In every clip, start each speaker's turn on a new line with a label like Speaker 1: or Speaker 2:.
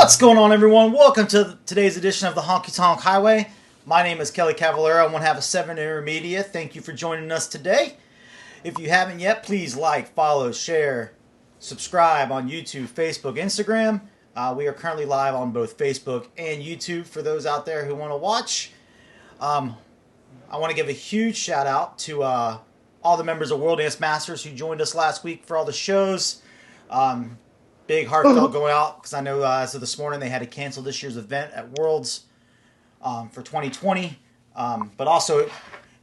Speaker 1: What's going on, everyone? Welcome to today's edition of the Honky Tonk Highway. My name is Kelly Cavallero. I'm one half of 7 Intermedia. Thank you for joining us today. If you haven't yet, please like, follow, share, subscribe on YouTube, Facebook, Instagram. We are currently live on both Facebook and YouTube for those out there who want to watch. I want to give a huge shout out to all the members of World Dance Masters who joined us last week for all the shows. Big heartfelt going out because I know as of this morning they had to cancel this year's event at Worlds for 2020. But also,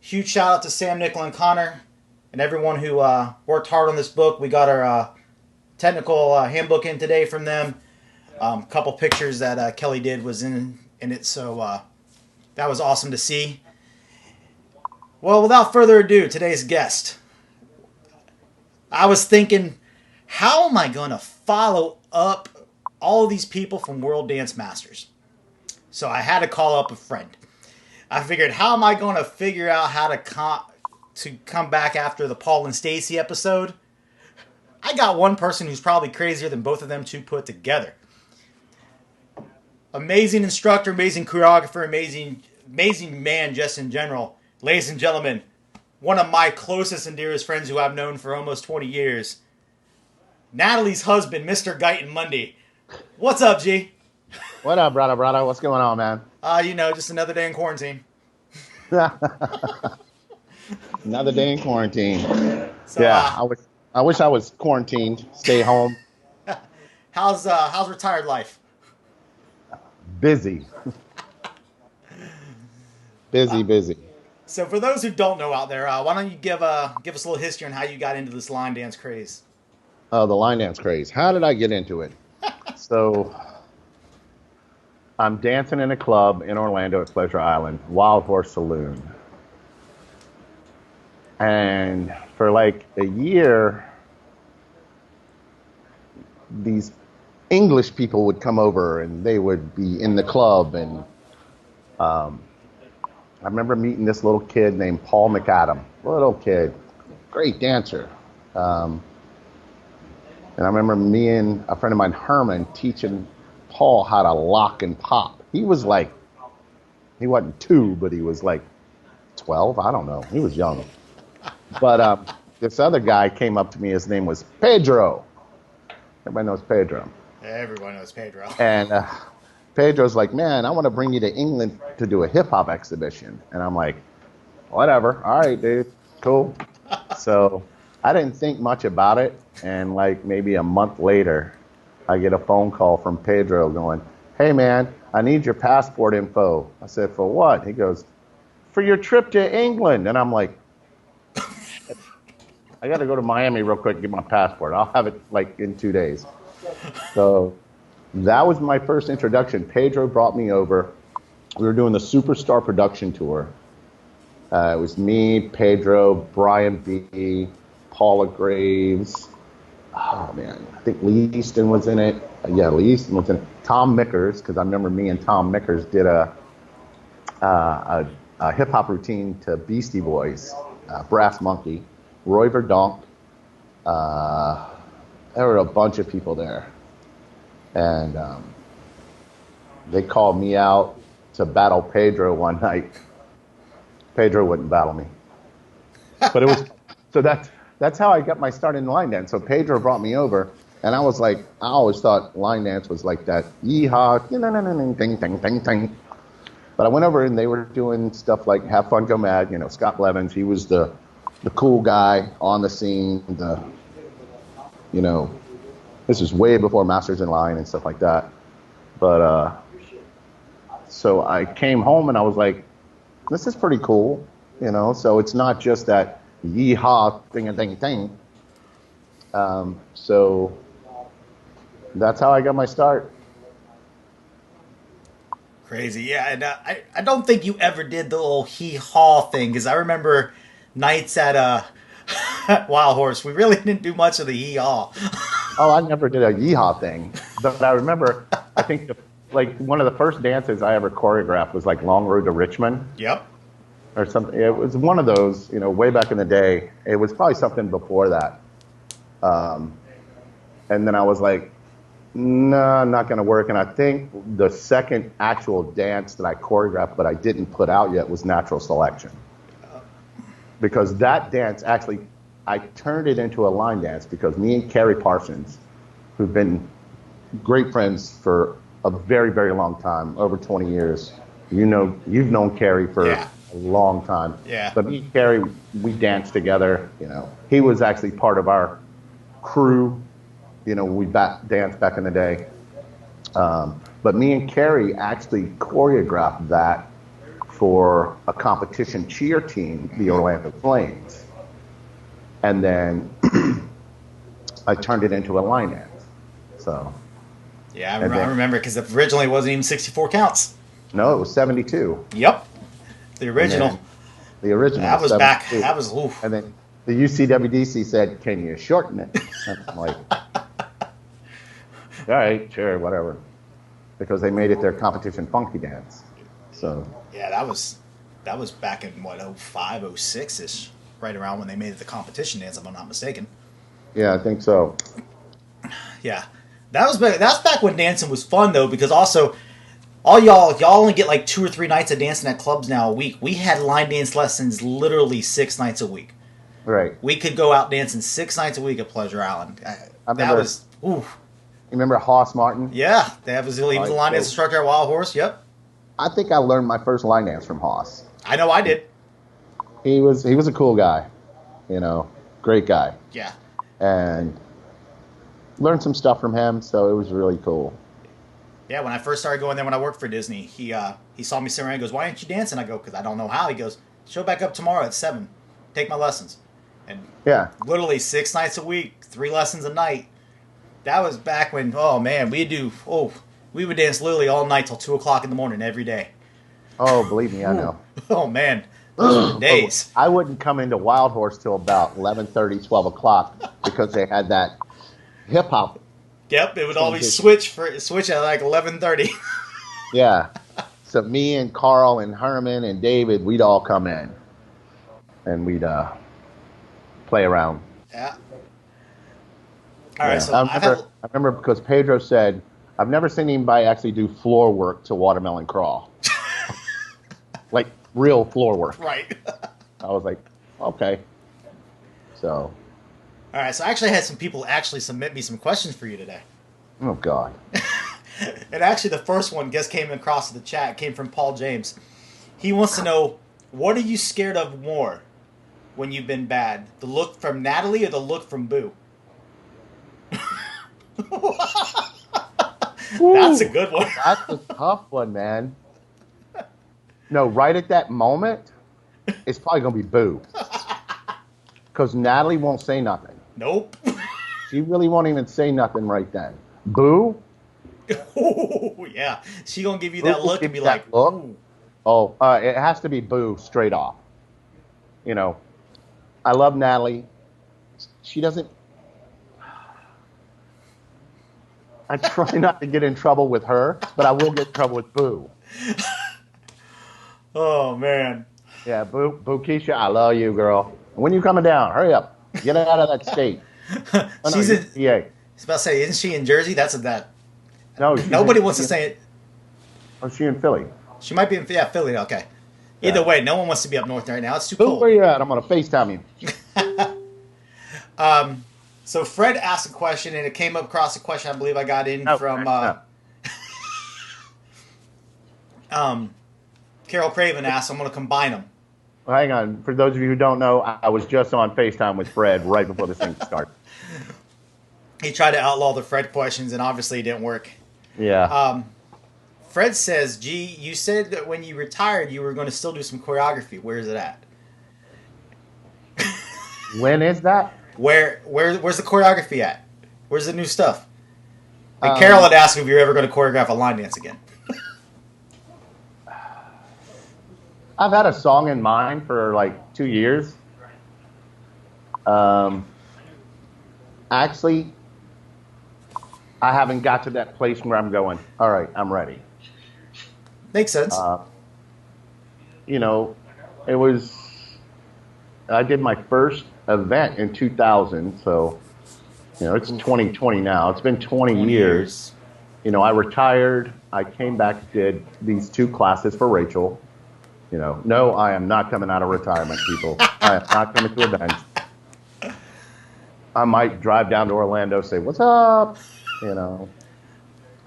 Speaker 1: huge shout out to Sam, Nickel, and Connor and everyone who worked hard on this book. We got our technical handbook in today from them. A couple pictures that Kelly did was in it, so that was awesome to see. Well, without further ado, today's guest. I was thinking, how am I going to follow up all these people from World Dance Masters? So I had to call up a friend. I figured, how am I going to figure out how to come back after the Paul and Stacy episode? I got one person who's probably crazier than both of them two put together. Amazing instructor, amazing choreographer, amazing man just in general. Ladies and gentlemen, one of my closest and dearest friends who I've known for almost 20 years, Natalie's husband, Mr. Guyton Mundy. What's up, G?
Speaker 2: What up, brother? What's going on, man?
Speaker 1: Just another day in quarantine.
Speaker 2: Another day in quarantine.
Speaker 1: So,
Speaker 2: yeah, I wish I was quarantined. Stay home.
Speaker 1: How's retired life?
Speaker 2: Busy. Busy.
Speaker 1: So for those who don't know out there, why don't you give us a little history on how you got into this line dance craze?
Speaker 2: Oh, the line dance craze. How did I get into it? So I'm dancing in a club in Orlando at Pleasure Island, Wild Horse Saloon. And for like a year, these English people would come over and they would be in the club. And I remember meeting this little kid named Paul McAdam. Little kid, great dancer. And I remember me and a friend of mine, Herman, teaching Paul how to lock and pop. He wasn't 2, but he was like 12. I don't know. He was young. But this other guy came up to me. His name was Pedro. Everybody knows Pedro.
Speaker 1: Everyone knows Pedro.
Speaker 2: And Pedro's like, man, I want to bring you to England to do a hip-hop exhibition. And I'm like, whatever. All right, dude. Cool. So I didn't think much about it. And like maybe a month later, I get a phone call from Pedro going, hey, man, I need your passport info. I said, for what? He goes, for your trip to England. And I'm like, I got to go to Miami real quick and get my passport. I'll have it like in 2 days. So that was my first introduction. Pedro brought me over. We were doing the Superstar production tour. It was me, Pedro, Brian B., Paula Graves. Oh, man. I think Lee Easton was in it. Lee Easton was in it. Tom Mickers, because I remember me and Tom Mickers did a hip-hop routine to Beastie Boys, Brass Monkey, Roy Verdonk. There were a bunch of people there. And they called me out to battle Pedro one night. Pedro wouldn't battle me. But it was, so that's how I got my start in line dance. So Pedro brought me over, and I was like, I always thought line dance was like that, yeehaw, ding, ding, ding, ding. But I went over and they were doing stuff like Have Fun, Go Mad. Scott Blevins, he was the cool guy on the scene. This is way before Masters in Line and stuff like that. But so I came home and I was like, this is pretty cool, So it's not just that yeehaw, ding. So that's how I got my start.
Speaker 1: Crazy, yeah. And I don't think you ever did the little hee-haw thing, because I remember nights at Wild Horse, we really didn't do much of the hee-haw.
Speaker 2: Oh, I never did a yeehaw thing. But I remember, I think one of the first dances I ever choreographed was like Long Road to Richmond.
Speaker 1: Yep.
Speaker 2: Or something. It was one of those, way back in the day. It was probably something before that. And then I was like, No, not going to work. And I think the second actual dance that I choreographed, but I didn't put out yet, was Natural Selection. Because that dance actually, I turned it into a line dance because me and Carrie Parsons, who've been great friends for a very, very long time, over 20 years. You've known Carrie for a long time.
Speaker 1: Yeah.
Speaker 2: But me and Carrie, we danced together. He was actually part of our crew. We danced back in the day. But me and Carrie actually choreographed that for a competition cheer team, the Orlando Flames. And then I turned it into a line dance. So.
Speaker 1: Yeah, I remember because originally it wasn't even 64 counts.
Speaker 2: No, it was 72.
Speaker 1: Yep. The original.
Speaker 2: The original.
Speaker 1: That was
Speaker 2: 72.
Speaker 1: back. That was, oof.
Speaker 2: And then the UCWDC said, "Can you shorten it?" And I'm like, all right, sure, whatever. Because they made it their competition funky dance. So.
Speaker 1: Yeah, that was back in, 05, 06-ish, right around when they made it the competition dance, if I'm not mistaken.
Speaker 2: Yeah, I think so.
Speaker 1: Yeah. That's back when dancing was fun, though, because also, y'all only get like 2 or 3 nights of dancing at clubs now a week. We had line dance lessons literally 6 nights a week.
Speaker 2: Right.
Speaker 1: We could go out dancing 6 nights a week at Pleasure Island. That was, oof.
Speaker 2: You remember Hoss Martin?
Speaker 1: Yeah, he was the line dance instructor at Wild Horse, yep.
Speaker 2: I think I learned my first line dance from Hoss.
Speaker 1: I know I did.
Speaker 2: He was a cool guy, great guy.
Speaker 1: Yeah.
Speaker 2: And learned some stuff from him, so it was really cool.
Speaker 1: Yeah, when I first started going there when I worked for Disney, he saw me sitting around and goes, "Why aren't you dancing?" I go, "Because I don't know how." He goes, "Show back up tomorrow at 7. Take my lessons." And literally 6 nights a week, 3 lessons a night. That was back when, oh man, we would dance literally all night till 2 o'clock in the morning every day.
Speaker 2: Oh, believe me, I know.
Speaker 1: Oh man, those were the days.
Speaker 2: I wouldn't come into Wild Horse till about 11:30, 12 o'clock because they had that hip hop.
Speaker 1: Yep, it would always switch at like 11:30.
Speaker 2: Yeah, so me and Carl and Herman and David, we'd all come in, and we'd play around.
Speaker 1: Yeah. All right, so
Speaker 2: I remember because Pedro said, "I've never seen anybody actually do floor work to Watermelon Crawl." Like real floor work.
Speaker 1: Right.
Speaker 2: I was like, okay. So.
Speaker 1: All right, so I actually had some people actually submit me some questions for you today.
Speaker 2: Oh, God.
Speaker 1: And actually the first one just came across the chat, came from Paul James. He wants to know, what are you scared of more when you've been bad? The look from Natalie or the look from Boo? That's a good one.
Speaker 2: That's a tough one, man. No, right at that moment, it's probably going to be Boo. Because Natalie won't say nothing.
Speaker 1: Nope.
Speaker 2: She really won't even say nothing right then. Boo?
Speaker 1: Oh, yeah. She going to give you that look and be like,
Speaker 2: look? Oh, it has to be Boo straight off. I love Natalie. She doesn't... I try not to get in trouble with her, but I will get in trouble with Boo.
Speaker 1: Oh, man.
Speaker 2: Yeah, Boo Keisha, I love you, girl. When you coming down? Hurry up. Get out of that state.
Speaker 1: She's in...
Speaker 2: Yeah.
Speaker 1: I was about to say, isn't she in Jersey? That.
Speaker 2: No.
Speaker 1: Nobody wants to say it.
Speaker 2: Oh, she in Philly.
Speaker 1: She might be in Philly. Okay. Either way, no one wants to be up north right now. It's too
Speaker 2: Boo,
Speaker 1: cold.
Speaker 2: where you at? I'm going to FaceTime you.
Speaker 1: So Fred asked a question, and it came across a question I believe I got in from Carol Craven asked. I'm going to combine them.
Speaker 2: Well, hang on. For those of you who don't know, I was just on FaceTime with Fred right before this thing started.
Speaker 1: He tried to outlaw the Fred questions, and obviously it didn't work.
Speaker 2: Yeah.
Speaker 1: Fred says, "Gee, you said that when you retired, you were going to still do some choreography. Where is it at?"
Speaker 2: When is that?
Speaker 1: Where's the choreography at? Where's the new stuff? And Carol had asked if you're ever going to choreograph a line dance again.
Speaker 2: I've had a song in mind for like 2 years. Actually, I haven't got to that place where I'm going, all right, I'm ready.
Speaker 1: Makes sense.
Speaker 2: I did my first event in 2000, so You know, it's 2020 now. It's been 20 years. You know, I retired. I came back, did these 2 classes for Rachel. You know, no, I am not coming out of retirement, people. I am not coming to a dance. I might drive down to Orlando, say, what's up? You know.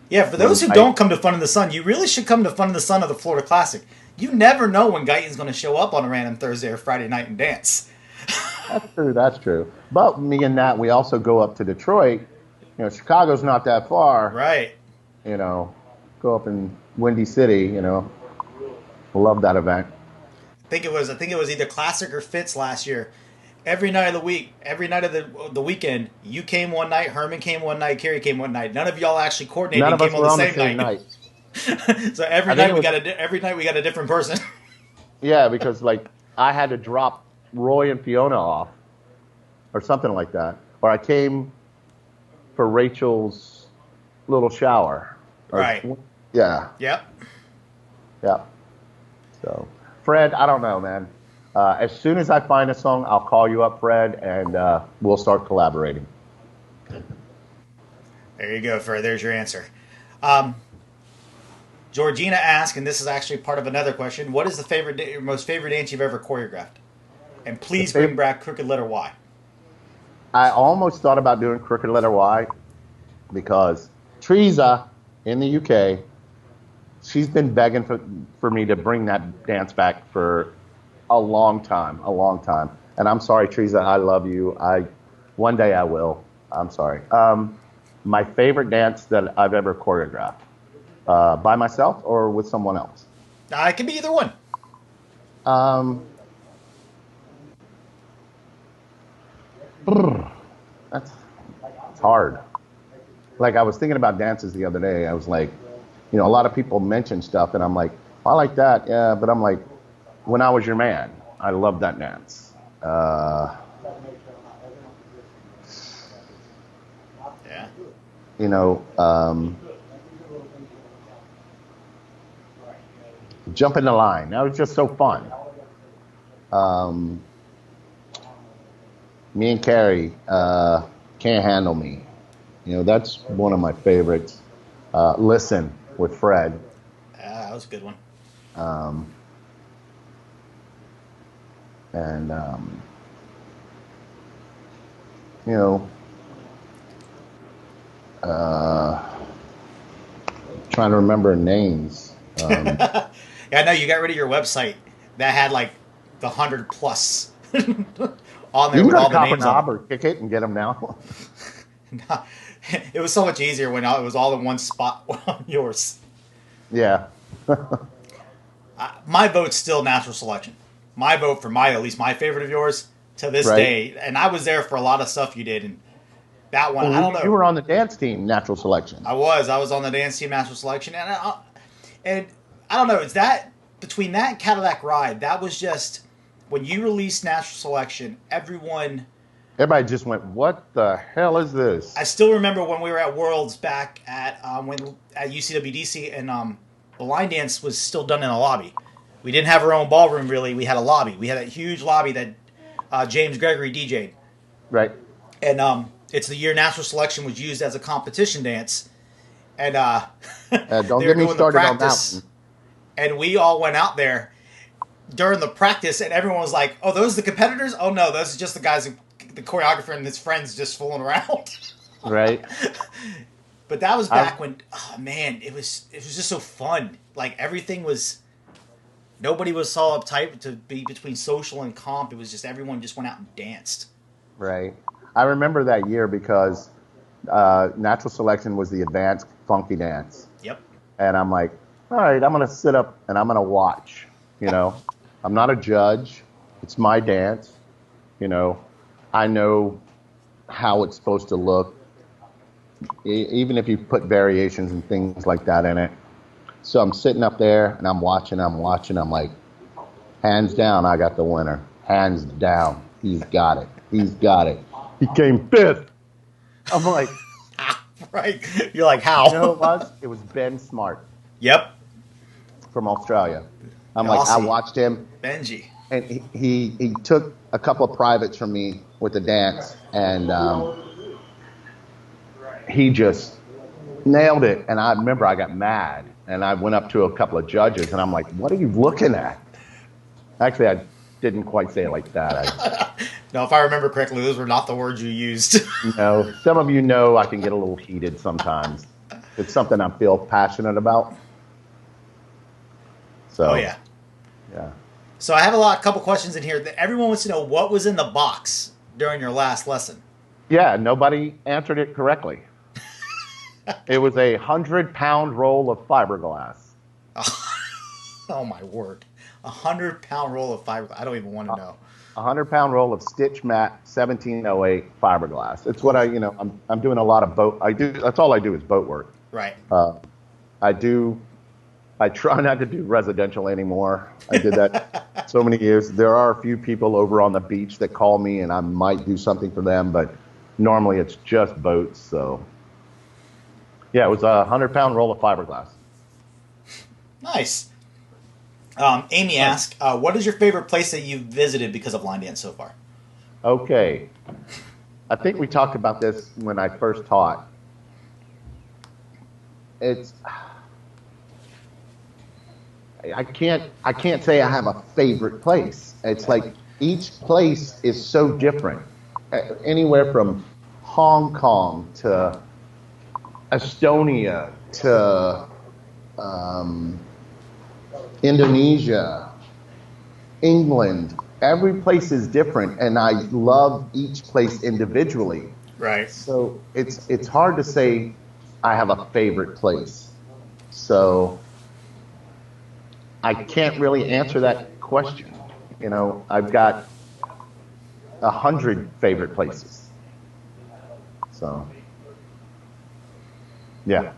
Speaker 1: Yeah, for those who don't come to Fun in the Sun, you really should come to Fun in the Sun of the Florida Classic. You never know when Guyton's going to show up on a random Thursday or Friday night and dance.
Speaker 2: That's true. But me and Nat, we also go up to Detroit. You know, Chicago's not that far.
Speaker 1: Right.
Speaker 2: You know, go up in Windy City, you know. Love that event.
Speaker 1: I think it was either Classic or Fitz last year. Every night of the week, every night of the weekend, you came one night, Herman came one night, Kerry came one night. None of y'all actually coordinated and came on the same night. So every night we got a different person.
Speaker 2: Yeah, because like I had to drop Roy and Fiona off or something like that. Or I came for Rachel's little shower.
Speaker 1: Right.
Speaker 2: Yeah.
Speaker 1: Yep.
Speaker 2: Yeah. So, Fred, I don't know, man. As soon as I find a song, I'll call you up, Fred, and we'll start collaborating.
Speaker 1: There you go, Fred. There's your answer. Georgina asked, and this is actually part of another question, what is your most favorite dance you've ever choreographed? And please bring back Crooked Letter Y.
Speaker 2: I almost thought about doing Crooked Letter Y because Teresa in the UK, she's been begging for me to bring that dance back for a long time. And I'm sorry, Teresa, I love you. One day I will. I'm sorry. My favorite dance that I've ever choreographed, by myself or with someone else?
Speaker 1: It can be either one.
Speaker 2: That's hard. Like I was thinking about dances the other day. I was like, you know, a lot of people mention stuff, and I'm like, I like that, yeah. But I'm like, When I Was Your Man, I love that dance.
Speaker 1: Yeah.
Speaker 2: You know, Jump in the Line. That was just so fun. Me and Carrie, Can't Handle Me. You know, that's one of my favorites. Listen with Fred.
Speaker 1: That was a good one.
Speaker 2: And you know, trying to remember names.
Speaker 1: Yeah, I know you got rid of your website that had like the 100+ on there with all the names on it.
Speaker 2: Or kick it and get them now.
Speaker 1: No, it was so much easier when it was all in one spot on yours.
Speaker 2: Yeah.
Speaker 1: My vote's still Natural Selection. My vote for at least my favorite of yours to this day. And I was there for a lot of stuff you did. And that one, I don't know.
Speaker 2: You were on the dance team, Natural Selection.
Speaker 1: I was on the dance team, Natural Selection. And I don't know. It's that, between that and Cadillac Ride, that was just, when you released Natural Selection, everybody
Speaker 2: just went, what the hell is this?
Speaker 1: I still remember when we were at Worlds back at UCWDC, and the line dance was still done in a lobby. We didn't have our own ballroom, really. We had a lobby. We had a huge lobby that James Gregory DJ'd.
Speaker 2: Right.
Speaker 1: And it's the year Natural Selection was used as a competition dance. And
Speaker 2: don't get me started on that one.
Speaker 1: And we all went out there during the practice, and everyone was like, oh, those are the competitors? Oh, no, those are just the guys, the choreographer and his friends just fooling around.
Speaker 2: Right.
Speaker 1: But that was back when, oh man, it was just so fun. Like everything was, nobody was so uptight to be between social and comp. It was just, everyone just went out and danced.
Speaker 2: Right. I remember that year because Natural Selection was the advanced funky dance.
Speaker 1: Yep.
Speaker 2: And I'm like, all right, I'm going to sit up and I'm going to watch, you know. I'm not a judge. It's my dance. You know, I know how it's supposed to look, even if you put variations and things like that in it. So I'm sitting up there and I'm watching. I'm like, hands down, I got the winner. Hands down. He's got it. He came fifth. I'm like,
Speaker 1: right. You're like, how?
Speaker 2: You know who it was? It was Ben Smart.
Speaker 1: Yep.
Speaker 2: From Australia. I'm like, I watched him.
Speaker 1: Benji.
Speaker 2: And he took a couple of privates from me with the dance, and he just nailed it. And I remember I got mad and I went up to a couple of judges and I'm like, what are you looking at? Actually, I didn't quite say it like that.
Speaker 1: No, if I remember correctly, those were not the words you used.
Speaker 2: Some of you know I can get a little heated sometimes. It's something I feel passionate about. So,
Speaker 1: Oh, yeah.
Speaker 2: Yeah.
Speaker 1: So I have a couple questions in here that everyone wants to know what was in the box during your last lesson.
Speaker 2: Yeah, nobody answered it correctly. It was a 100-pound roll of fiberglass.
Speaker 1: Oh, my word. 100-pound roll of fiberglass. I don't even want to know.
Speaker 2: 100-pound roll of stitch matte 1708 fiberglass. It's what I'm doing a lot of boat. That's all I do is boat work.
Speaker 1: Right.
Speaker 2: I try not to do residential anymore. I did that so many years. There are a few people over on the beach that call me and I might do something for them, but normally it's just boats. So yeah, it was a 100-pound roll of fiberglass.
Speaker 1: Nice. Amy asked, what is your favorite place that you've visited because of line dance so far?
Speaker 2: Okay. I think we talked about this when I first taught. I can't say I have a favorite place. It's like each place is so different. Anywhere from Hong Kong to Estonia to Indonesia, England. Every place is different, and I love each place individually.
Speaker 1: Right.
Speaker 2: So it's hard to say I have a favorite place. So I can't really answer that question. I've got 100 favorite places. So, yeah.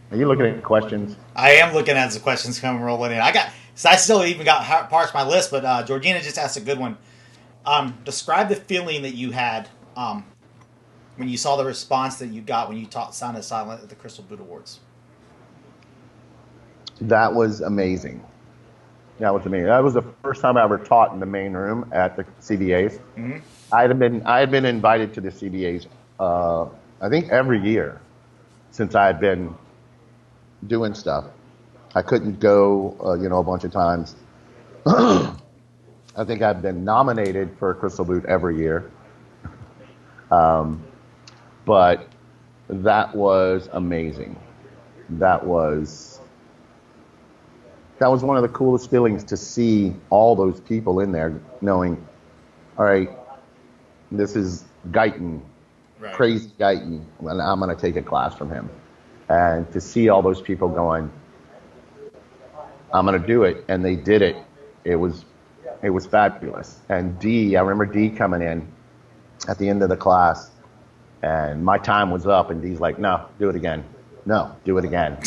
Speaker 2: Are you looking at questions?
Speaker 1: I am looking at the questions coming rolling in. I still even got parts of my list, but Georgina just asked a good one. Describe the feeling that you had when you saw the response that you got when you taught Sound of Silent at the Crystal Boot Awards.
Speaker 2: That was amazing. That was the first time I ever taught in the main room at the CBAs. Mm-hmm. I had been invited to the CBAs, I think every year since I had been doing stuff. I couldn't go, a bunch of times. I think I've been nominated for a Crystal Boot every year. But that was amazing. That was one of the coolest feelings to see all those people in there knowing, all right, this is Guyton, right. Crazy Guyton, and I'm going to take a class from him. And to see all those people going, I'm going to do it, and they did it. It was fabulous. And I remember D coming in at the end of the class, and my time was up, and D's like, no, do it again. No, do it again.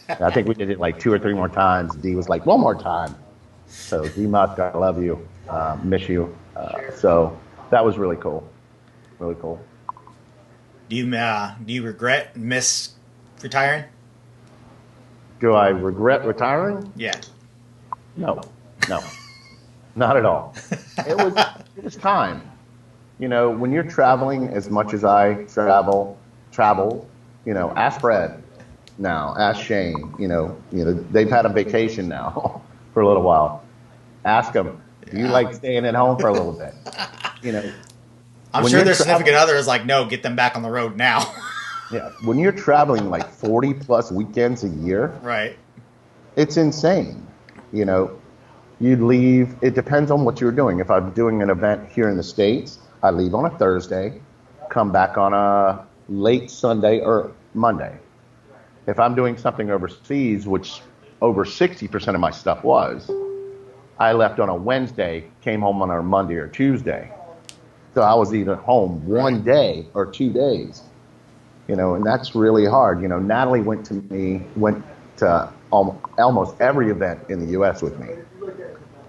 Speaker 2: I think we did it like 2 or 3 more times. D was like, one more time. So D Musk, I love you, miss you. So that was really cool. Really cool.
Speaker 1: Do you regret, miss retiring?
Speaker 2: Do I regret retiring?
Speaker 1: Yeah.
Speaker 2: No, not at all. It was time. When you're traveling as much as I travel, ask Fred now, ask Shane, they've had a vacation now for a little while. Ask them, do you like staying at home for a little bit?
Speaker 1: I'm sure their significant other is like, no, get them back on the road now.
Speaker 2: Yeah, when you're traveling like 40 plus weekends a year,
Speaker 1: right?
Speaker 2: It's insane. You'd leave. It depends on what you're doing. If I'm doing an event here in the States, I leave on a Thursday, come back on a late Sunday or Monday. If I'm doing something overseas, which over 60% of my stuff was, I left on a Wednesday, came home on a Monday or Tuesday. So I was either home one day or 2 days. And that's really hard. Natalie went to almost every event in the U.S. with me,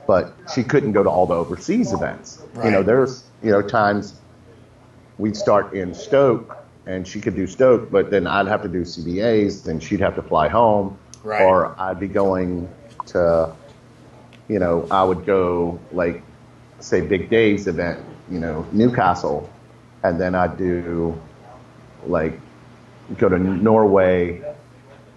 Speaker 2: but she couldn't go to all the overseas events.
Speaker 1: Right.
Speaker 2: There's, times we'd start in Stoke and she could do Stoke, but then I'd have to do CBAs, then she'd have to fly home.
Speaker 1: Right.
Speaker 2: Or I'd be going to, I would go like, say, Big Dave's event, Newcastle, and then I'd do like go to Norway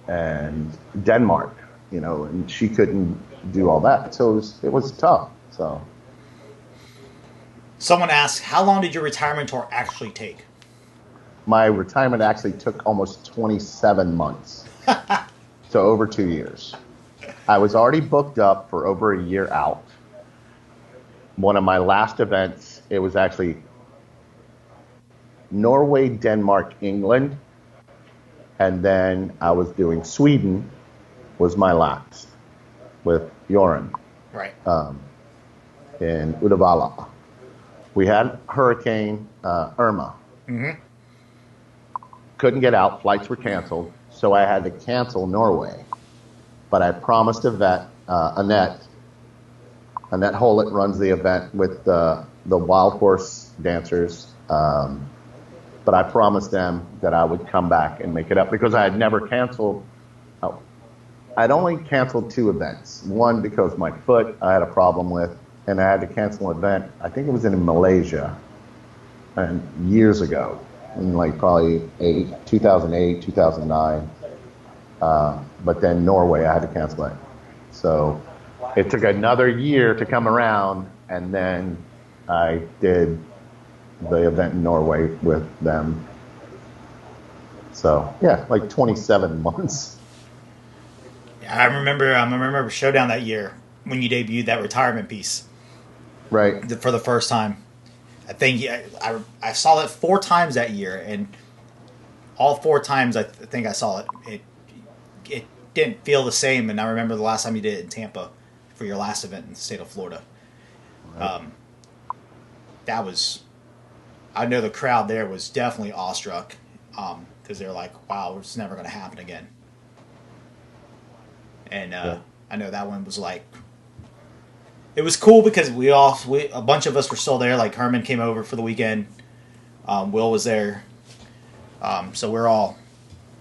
Speaker 2: and Denmark, and she couldn't do all that, so it was tough. So
Speaker 1: someone asked, how long did your retirement tour actually take?
Speaker 2: My retirement actually took almost 27 months, so over 2 years. I was already booked up for over a year out. One of my last events, it was actually Norway, Denmark, England, and then I was doing Sweden was my last with Joran.
Speaker 1: Right.
Speaker 2: In Uddevalla. We had Hurricane Irma.
Speaker 1: Mm-hmm.
Speaker 2: Couldn't get out, flights were canceled, so I had to cancel Norway. But I promised Annette Hollett runs the event with the wild horse dancers, but I promised them that I would come back and make it up because I had never canceled. I'd only canceled 2 events. One because my foot I had a problem with, and I had to cancel an event. I think it was in Malaysia, and years ago, in like probably 2008, 2009. But then Norway, I had to cancel it. So it took another year to come around, and then I did the event in Norway with them. So yeah, like 27 months.
Speaker 1: I remember Showdown that year when you debuted that retirement piece.
Speaker 2: Right.
Speaker 1: For the first time. I think I saw it 4 times that year, and all 4 times I think I saw it. It didn't feel the same, and I remember the last time you did it in Tampa for your last event in the state of Florida. Right. I know the crowd there was definitely awestruck because they're like, wow, it's never going to happen again. And I know that one was like, it was cool because a bunch of us were still there. Like Herman came over for the weekend. Will was there. So we're all,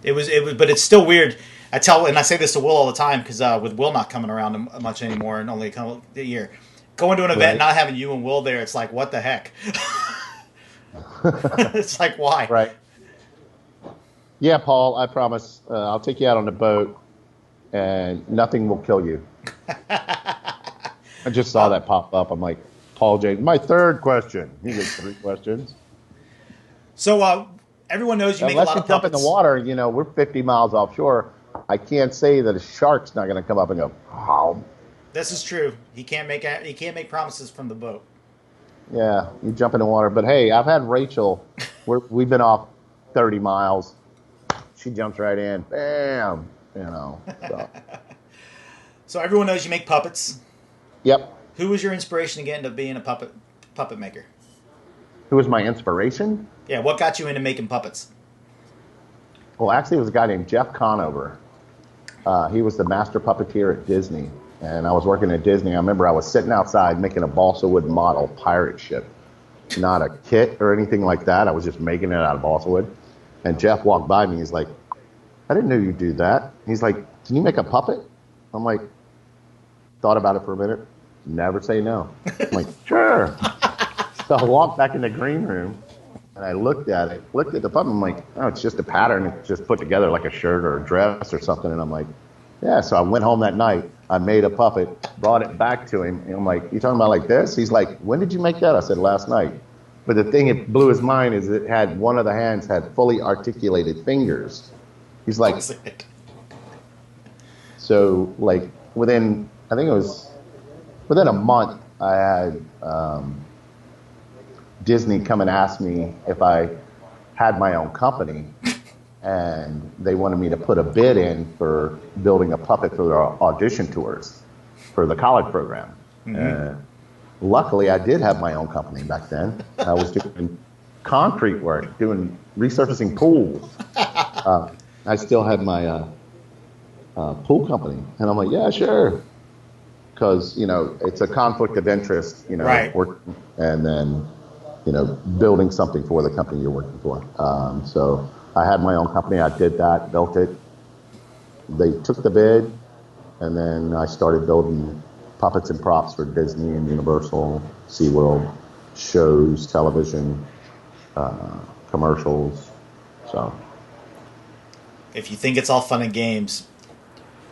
Speaker 1: it was, but it's still weird. I say this to Will all the time because with Will not coming around much anymore and only a year, going to an event and not having you and Will there, it's like, what the heck? It's like, why?
Speaker 2: Right. Yeah, Paul, I promise I'll take you out on the boat and nothing will kill you. I just saw that pop up. I'm like, Paul J. My 3rd question. He gets 3 questions.
Speaker 1: So everyone knows you make a lot of puppets.
Speaker 2: Unless you jump in the water, we're 50 miles offshore. I can't say that a shark's not going to come up and go, oh.
Speaker 1: This is true. He can't make promises from the boat.
Speaker 2: Yeah, you jump in the water. But hey, I've had Rachel. We've been off 30 miles. She jumps right in. Bam. So.
Speaker 1: So everyone knows you make puppets.
Speaker 2: Yep.
Speaker 1: Who was your inspiration to get into being a puppet maker?
Speaker 2: Who was my inspiration?
Speaker 1: Yeah, what got you into making puppets?
Speaker 2: Well, actually, it was a guy named Jeff Conover. He was the master puppeteer at Disney, and I was working at Disney. I remember I was sitting outside making a balsa wood model pirate ship, not a kit or anything like that. I was just making it out of balsa wood. And Jeff walked by me. He's like, I didn't know you'd do that. He's like, can you make a puppet? I'm like, thought about it for a minute. Never say no. I'm like, sure. So I walked back in the green room, and I looked at the puppet. I'm like, oh, it's just a pattern. It's just put together like a shirt or a dress or something. And I'm like, yeah. So I went home that night. I made a puppet, brought it back to him. And I'm like, you talking about like this? He's like, when did you make that? I said, last night. But the thing that blew his mind is it had one of the hands had fully articulated fingers. He's like, so like within a month, I had Disney come and ask me if I had my own company, and they wanted me to put a bid in for building a puppet for their audition tours for the college program. Mm-hmm. Luckily, I did have my own company back then. I was doing concrete work, doing resurfacing pools. I still had my pool company, and I'm like, yeah, sure. Because, it's a conflict of interest,
Speaker 1: right.
Speaker 2: Working, and then, building something for the company you're working for. So I had my own company. I did that, built it. They took the bid, and then I started building puppets and props for Disney and Universal, SeaWorld, shows, television. commercials. So
Speaker 1: If you think it's all fun and games,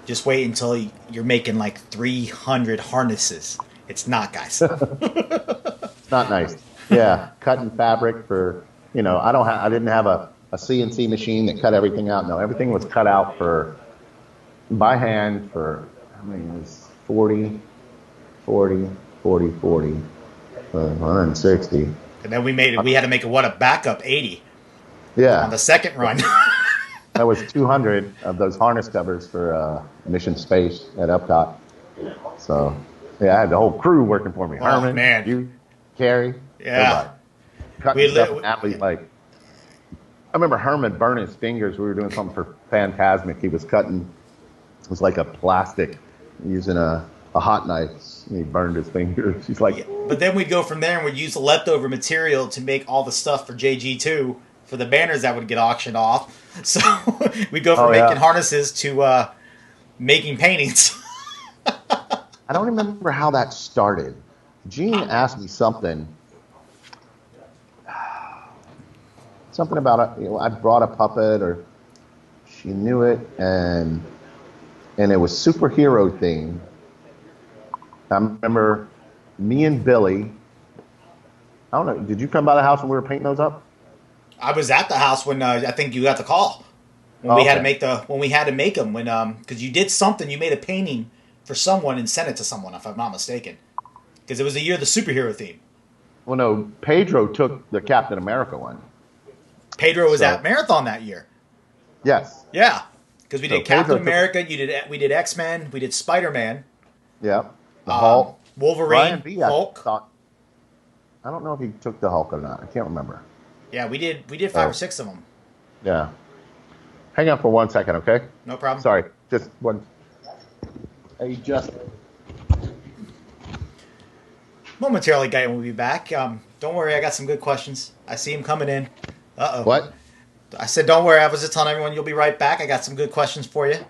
Speaker 1: just wait until you're making like 300 harnesses. It's not, guys.
Speaker 2: it's not nice. Yeah, cutting fabric for, I didn't have a CNC machine that cut everything out. No, everything was cut out by hand for, how many was 40, 160.
Speaker 1: And then we had to make a backup 80.
Speaker 2: Yeah.
Speaker 1: On the second run.
Speaker 2: That was 200 of those harness covers for Mission Space at Epcot. So, yeah, I had the whole crew working for me. Herman,
Speaker 1: man.
Speaker 2: you, Carrie,
Speaker 1: yeah.
Speaker 2: Cutting stuff. Natalie's like, I remember Herman burning his fingers. We were doing something for Fantasmic. He was cutting, it was like a plastic, using a hot knife. And he burned his fingers. He's like,
Speaker 1: yeah. But then we'd go from there and we'd use the leftover material to make all the stuff for JG2 for the banners that would get auctioned off. So we'd go from making harnesses to making paintings.
Speaker 2: I don't remember how that started. Jean asked me something about I brought a puppet, or she knew it, and it was superhero themed. I remember me and Billy. I don't know. Did you come by the house when we were painting those up?
Speaker 1: I was at the house when I think you got the call when we had to make them because you did something. You made a painting for someone and sent it to someone, if I'm not mistaken, because it was the year of the superhero theme.
Speaker 2: Well, no, Pedro took the Captain America one.
Speaker 1: Pedro was at Marathon that year.
Speaker 2: Yes.
Speaker 1: Yeah, because we did Captain America. We did X-Men. We did Spider-Man.
Speaker 2: Yeah. The Hulk.
Speaker 1: Wolverine. Hulk.
Speaker 2: I don't know if he took the Hulk or not. I can't remember.
Speaker 1: Yeah, we did 5 or 6 of them.
Speaker 2: Yeah. Hang on for 1 second, okay?
Speaker 1: No problem.
Speaker 2: Sorry, just one. Hey, Justin.
Speaker 1: Momentarily, Guyton will be back. Don't worry, I got some good questions. I see him coming in. Uh-oh.
Speaker 2: What?
Speaker 1: I said, don't worry. I was just telling everyone you'll be right back. I got some good questions for you.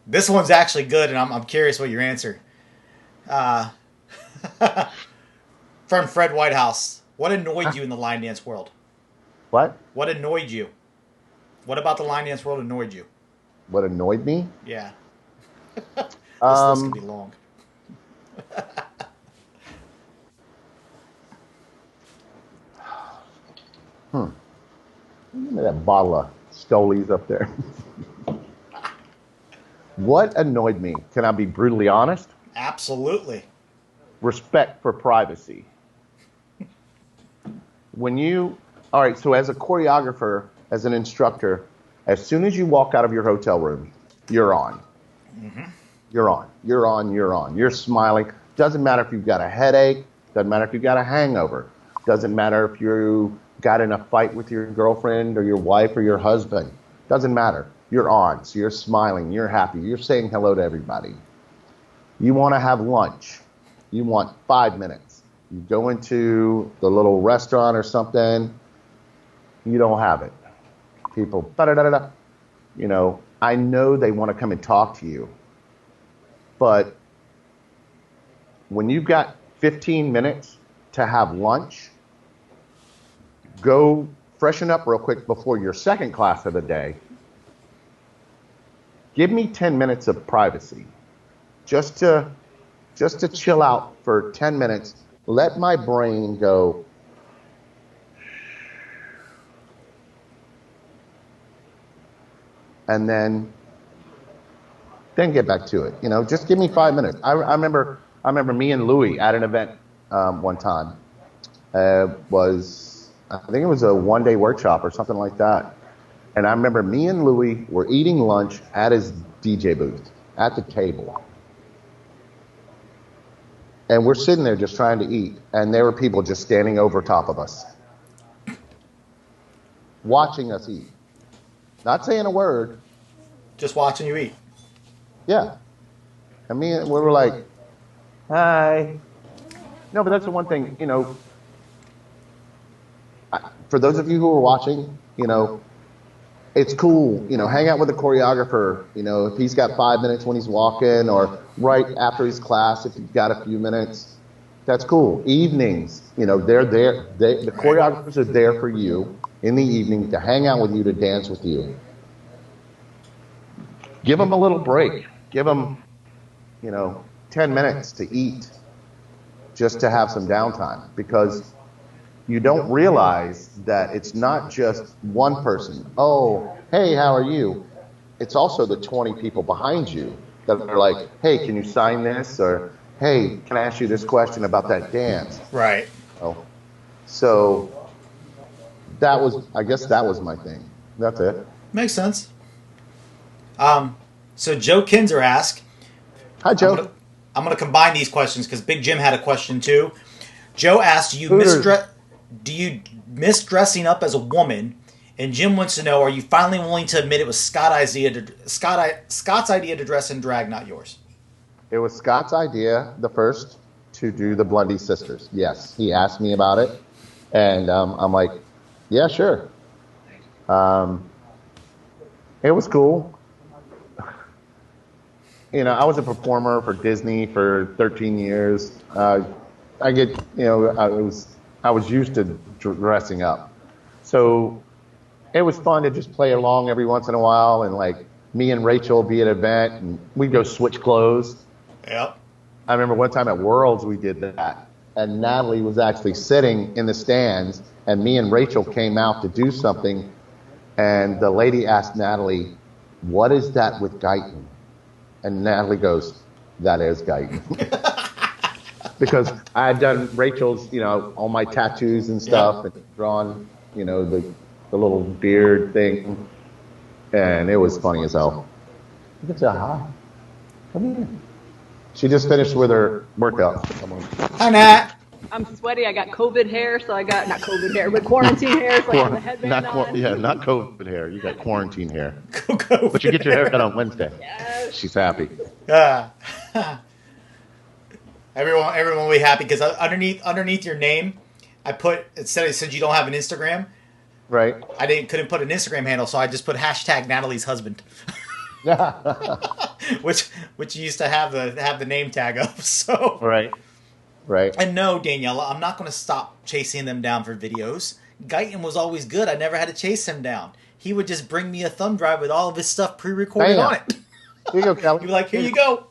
Speaker 1: This one's actually good, and I'm curious what your answer. From Fred Whitehouse. What annoyed you in the line dance world?
Speaker 2: What?
Speaker 1: What annoyed you? What about the line dance world annoyed you?
Speaker 2: What annoyed me?
Speaker 1: Yeah. This list can be long.
Speaker 2: Give me that bottle of Stolies up there. What annoyed me? Can I be brutally honest?
Speaker 1: Absolutely.
Speaker 2: Respect for privacy. All right, so as a choreographer, as an instructor, as soon as you walk out of your hotel room, you're on. Mm-hmm. You're on. You're smiling. Doesn't matter if you've got a headache. Doesn't matter if you've got a hangover. Doesn't matter if you got in a fight with your girlfriend or your wife or your husband. Doesn't matter. You're on. So you're smiling. You're happy. You're saying hello to everybody. You want to have lunch. You want 5 minutes. You go into the little restaurant or something. You don't have it. People, I know they want to come and talk to you. But when you've got 15 minutes to have lunch, go freshen up real quick before your second class of the day. Give me 10 minutes of privacy. Just to chill out for 10 minutes. Let my brain go. And then get back to it. Just give me 5 minutes. I remember me and Louie at an event one time. I think it was a one-day workshop or something like that. And I remember me and Louie were eating lunch at his DJ booth at the table. And we're sitting there just trying to eat. And there were people just standing over top of us, watching us eat. Not saying a word.
Speaker 1: Just watching you eat.
Speaker 2: Yeah. And we were like, hi. No, but that's the one thing, for those of you who are watching, it's cool, hang out with a choreographer, if he's got 5 minutes when he's walking or right after his class, if he's got a few minutes, That's cool. Evenings, they're there. The choreographers are there for you in the evening to hang out with you, to dance with you. Give them a little break. Give them, 10 minutes to eat, just to have some downtime, because you don't realize that it's not just one person. Oh, hey, how are you? It's also the 20 people behind you that are like, hey, can you sign this? Or, hey, can I ask you this question about that dance?
Speaker 1: Right.
Speaker 2: So I guess that was my thing. That's it.
Speaker 1: Makes sense. So Joe Kinzer asked.
Speaker 2: Hi, Joe.
Speaker 1: I'm gonna combine these questions because Big Jim had a question too. Joe asked, do you miss dressing up as a woman? And Jim wants to know, are you finally willing to admit it was Scott's idea to dress in drag, not yours?
Speaker 2: It was Scott's idea, the first, to do the Blondie Sisters. Yes, he asked me about it, and I'm like, yeah, sure. It was cool. I was a performer for Disney for 13 years. I was used to dressing up. So it was fun to just play along every once in a while, and like me and Rachel would be at an event and we'd go switch clothes.
Speaker 1: Yep.
Speaker 2: I remember one time at Worlds we did that, and Natalie was actually sitting in the stands, and me and Rachel came out to do something, and the lady asked Natalie, "What is that with Guyton?" And Natalie goes, "That is Guyton." Because I had done Rachel's, all my tattoos and stuff, and drawn, the little beard thing, and it was funny as hell. You can say hi. Come here. She just finished with her workout. Come on.
Speaker 1: Hi, Nat.
Speaker 3: I'm sweaty. I got COVID hair, so I got not COVID hair, but quarantine hair. So I have the headband on.
Speaker 2: Not COVID hair. You got quarantine hair.
Speaker 1: COVID.
Speaker 2: But you get your hair cut on Wednesday.
Speaker 3: Yes.
Speaker 2: She's happy.
Speaker 1: Everyone will be happy because underneath your name, it said you don't have an Instagram.
Speaker 2: Right.
Speaker 1: I couldn't put an Instagram handle, so I just put hashtag Natalie's husband. which you used to have the name tag of. So
Speaker 2: right.
Speaker 1: And no, Daniela, I'm not going to stop chasing them down for videos. Guyton was always good. I never had to chase him down. He would just bring me a thumb drive with all of his stuff pre-recorded on it.
Speaker 2: Here you go, Kelly.
Speaker 1: He'd be like, "Here you go."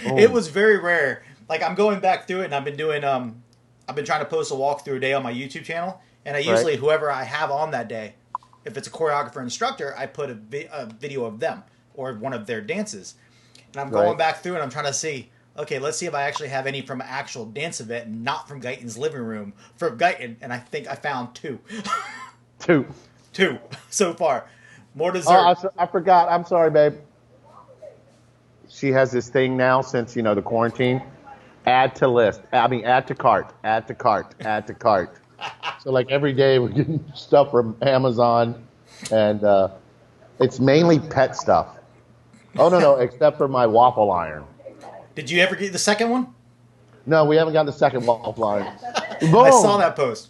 Speaker 1: It was very rare. Like, I'm going back through it, and I've been trying to post a walkthrough a day on my YouTube channel, and I usually whoever I have on that day, if it's a choreographer instructor, I put a video of them or one of their dances. And I'm going back through and I'm trying to see, okay, let's see if I actually have any from an actual dance event and not from Guyton's living room for Guyton. And I think I found two. Two so far. More dessert.
Speaker 2: Oh, I forgot. I'm sorry, babe. She has this thing now since, the quarantine. Add to list. Add to cart. Add to cart. Add to cart. So like every day we're getting stuff from Amazon, and it's mainly pet stuff. Oh, no, except for my waffle iron.
Speaker 1: Did you ever get the second one?
Speaker 2: No, we haven't got the second waffle iron. Boom.
Speaker 1: I saw that post.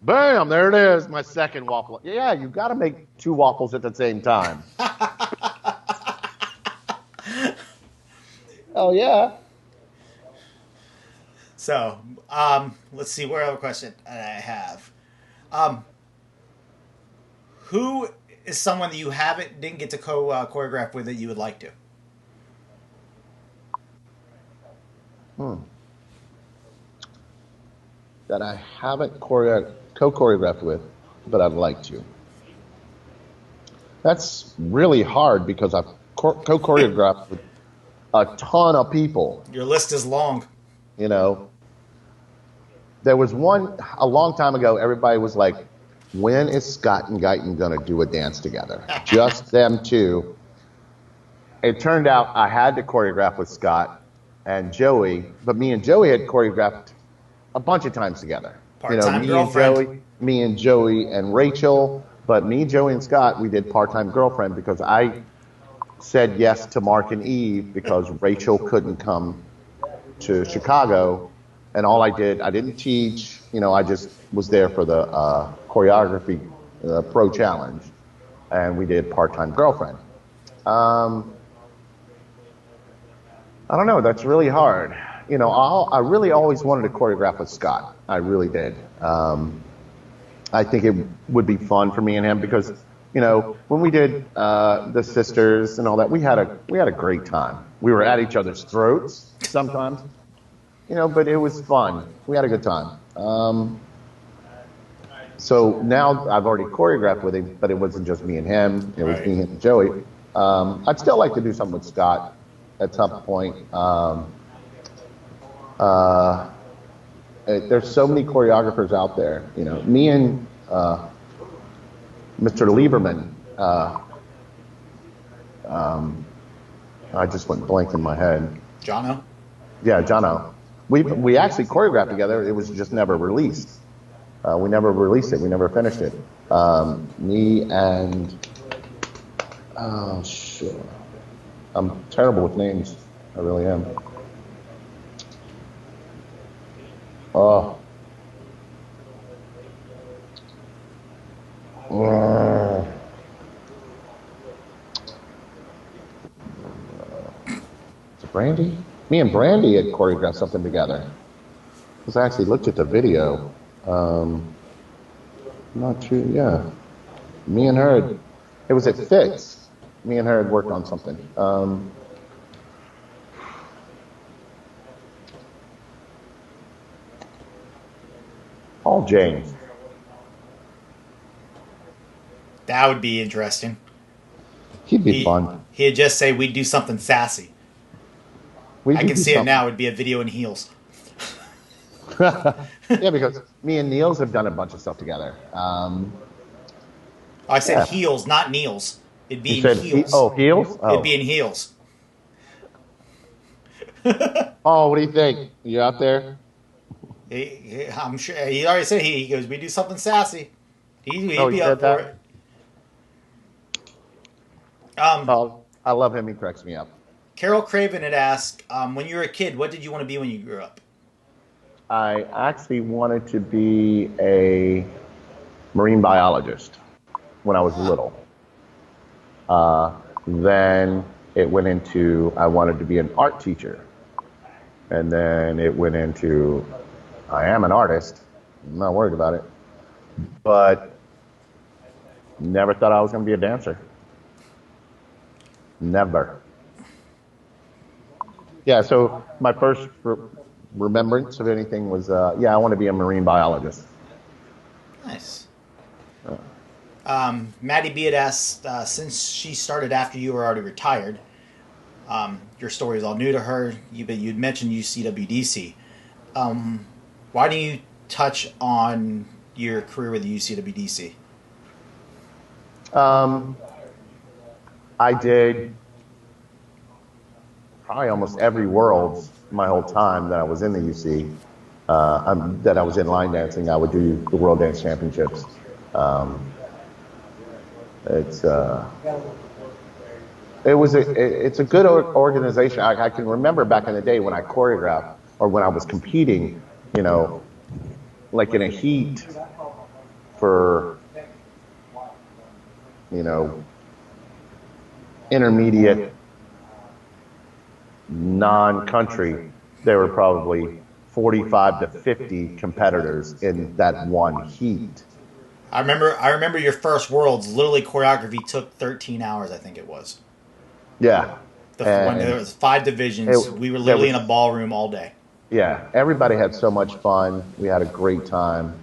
Speaker 2: Bam, there it is, my second waffle. Yeah, you got to make two waffles at the same time. Oh, yeah.
Speaker 1: So, let's see what other question I have. Who is someone that you didn't get to choreograph with that you would like to?
Speaker 2: That I haven't co-choreographed with, but I'd like to. That's really hard because I've co-choreographed with a ton of people.
Speaker 1: Your list is long.
Speaker 2: There was one a long time ago. Everybody was like, when is Scott and Guyton going to do a dance together? Just them two. It turned out I had to choreograph with Scott and Joey, but me and Joey had choreographed a bunch of times together.
Speaker 1: Part-time girlfriend.
Speaker 2: Me and Joey and Rachel, but me, Joey, and Scott, we did part-time girlfriend because I said yes to Mark and Eve because Rachel couldn't come to Chicago, and all I didn't teach, I just was there for the choreography pro challenge, and we did part-time girlfriend. I don't know, that's really hard I really always wanted to choreograph with Scott. I really did. I think it would be fun for me and him because, when we did the sisters and all that, we had a great time. We were at each other's throats sometimes, but it was fun. We had a good time. So now I've already choreographed with him, but it wasn't just me and him. It was me and Joey. I'd still like to do something with Scott at some point. There's so many choreographers out there. Me and Mr. Lieberman. I just went blank in my head.
Speaker 1: Jono?
Speaker 2: Yeah, Jono. We actually choreographed together. It was just never released. We never released it. We never finished it. Me and shit. I'm terrible with names. I really am. Oh. Is it Brandy? Me and Brandy had choreographed something together. Because I actually looked at the video. Not true, yeah. Me and her, it was at Fix. Me and her had worked on something. Paul James.
Speaker 1: That would be interesting.
Speaker 2: He'd be fun.
Speaker 1: He'd just say we'd do something sassy. I can see it now. It'd be a video in heels.
Speaker 2: Yeah, because me and Niels have done a bunch of stuff together.
Speaker 1: I said heels, not Niels. It'd be in heels.
Speaker 2: Heels? Oh.
Speaker 1: It'd be in heels.
Speaker 2: Oh, what do you think? You out there?
Speaker 1: I'm sure he already said he goes. We do something sassy. He'd be up for it.
Speaker 2: I love him. He cracks me up.
Speaker 1: Carol Craven had asked, when you were a kid, what did you want to be when you grew up?
Speaker 2: I actually wanted to be a marine biologist when I was little. Then it went into I wanted to be an art teacher. And then it went into I am an artist. I'm not worried about it. But never thought I was going to be a dancer. Never. Yeah, so my first remembrance of anything was, I want to be a marine biologist.
Speaker 1: Nice. Maddie B had asked, since she started after you were already retired, your story is all new to her. You'd mentioned UCWDC. Why don't you touch on your career with the UCWDC?
Speaker 2: I did probably almost every Worlds my whole time that I was in the UC. That I was in line dancing. I would do the World Dance Championships. It's a good organization. I can remember back in the day when I choreographed or when I was competing, like in a heat for, intermediate non-country, there were probably 45 to 50 competitors in that one heat.
Speaker 1: I remember your first Worlds. Literally, choreography took 13 hours. I think it was.
Speaker 2: Yeah.
Speaker 1: When there was 5 divisions, we were literally in a ballroom all day.
Speaker 2: Yeah, everybody had so much fun. We had a great time.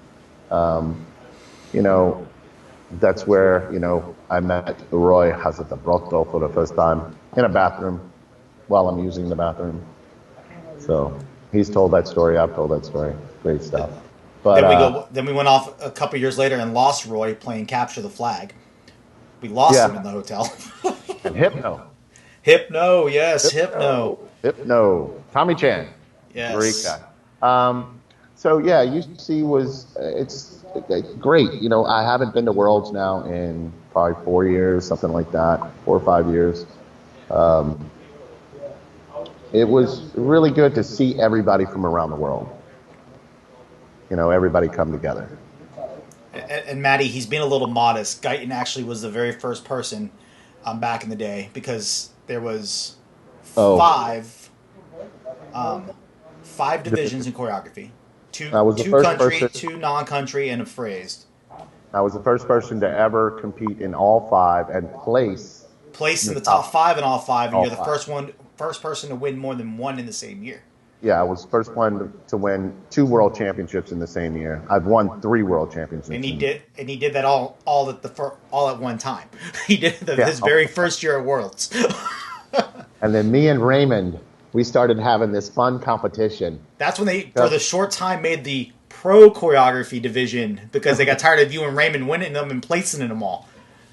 Speaker 2: That's where I met Roy Hazatabrotto for the first time in a bathroom while I'm using the bathroom. So he's told that story. I've told that story. Great stuff. But
Speaker 1: then we went off a couple years later and lost Roy playing Capture the Flag. We lost him in the hotel.
Speaker 2: And Hypno.
Speaker 1: Hypno, yes, Hypno.
Speaker 2: Tommy Chan.
Speaker 1: Yes.
Speaker 2: Great guy. So yeah, UC it's great. I haven't been to Worlds now in probably 4 years, something like that, 4 or 5 years. It was really good to see everybody from around the world. Everybody come together.
Speaker 1: And Maddie, he's being a little modest. Guyton actually was the very first person back in the day because there was 5 5 divisions in choreography.
Speaker 2: I was the
Speaker 1: Two
Speaker 2: first
Speaker 1: country,
Speaker 2: person.
Speaker 1: 2 non-country, and a phrased.
Speaker 2: I was the first person to ever compete in all 5 and place
Speaker 1: Placed in
Speaker 2: in
Speaker 1: the
Speaker 2: the
Speaker 1: top 5 in all 5, and
Speaker 2: all
Speaker 1: you're the
Speaker 2: 5.
Speaker 1: first person to win more than one in the same year.
Speaker 2: Yeah, I was the first one to win 2 world championships in the same year. I've won 3 world championships.
Speaker 1: And he did that all at one time. He did
Speaker 2: Yeah.
Speaker 1: his very first year at Worlds.
Speaker 2: And then me and Raymond, we started having this fun competition.
Speaker 1: That's when they, for the short time, made the pro choreography division because they got tired of you and Raymond winning them and placing in them all.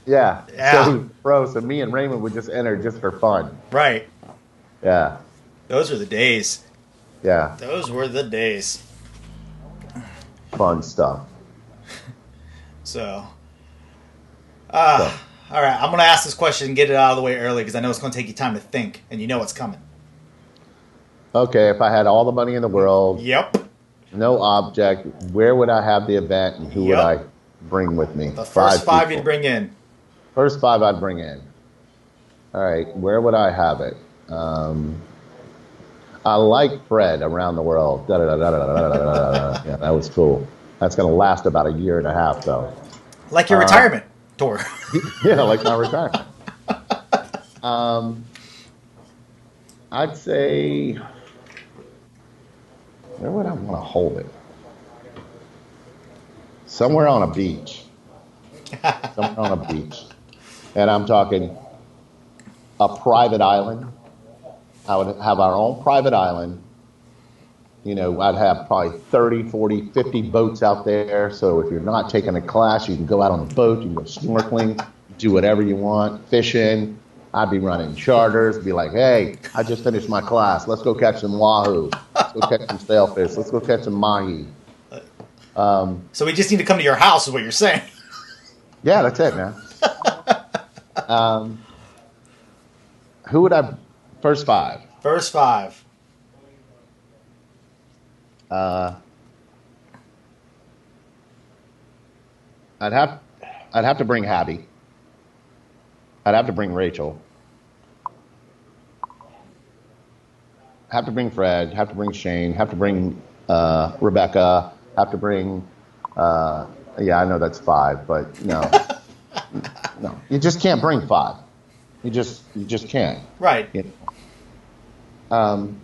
Speaker 2: Yeah.
Speaker 1: Yeah.
Speaker 2: So me and Raymond would just enter just for fun.
Speaker 1: Right.
Speaker 2: Yeah.
Speaker 1: Those were the days.
Speaker 2: Yeah.
Speaker 1: Those were the days.
Speaker 2: Fun stuff.
Speaker 1: So, all right, I'm going to ask this question and get it out of the way early because I know it's going to take you time to think, and you know what's coming.
Speaker 2: Okay, if I had all the money in the world,
Speaker 1: Yep.
Speaker 2: no object, where would I have the event and who would I bring with me?
Speaker 1: The first 5
Speaker 2: people.
Speaker 1: you'd bring in.
Speaker 2: First 5 I'd bring in. All right, where would I have it? I like Fred around the world. Yeah, that was cool. That's going to last about a year and a half, though.
Speaker 1: Like your retirement tour.
Speaker 2: Yeah, like my retirement. I'd say, where would I want to hold it? Somewhere on a beach. Somewhere on a beach. And I'm talking a private island. I would have our own private island. You know, I'd have probably 30, 40, 50 boats out there. So if you're not taking a class, you can go out on the boat, you can go snorkeling, do whatever you want, fishing. I'd be running charters, be like, hey, I just finished my class. Let's go catch some wahoo. Let's go catch some sailfish. Let's go catch some mahi.
Speaker 1: So we just need to come to your house is what you're saying.
Speaker 2: Yeah, that's it, man. Who would I... First 5.
Speaker 1: First 5.
Speaker 2: I'd have to bring Habby. I'd have to bring Rachel. Have to bring Fred. Have to bring Shane. Have to bring Rebecca. Have to bring. Yeah, I know that's 5, but no, no, you just can't bring 5. You just can't.
Speaker 1: Right.
Speaker 2: You know?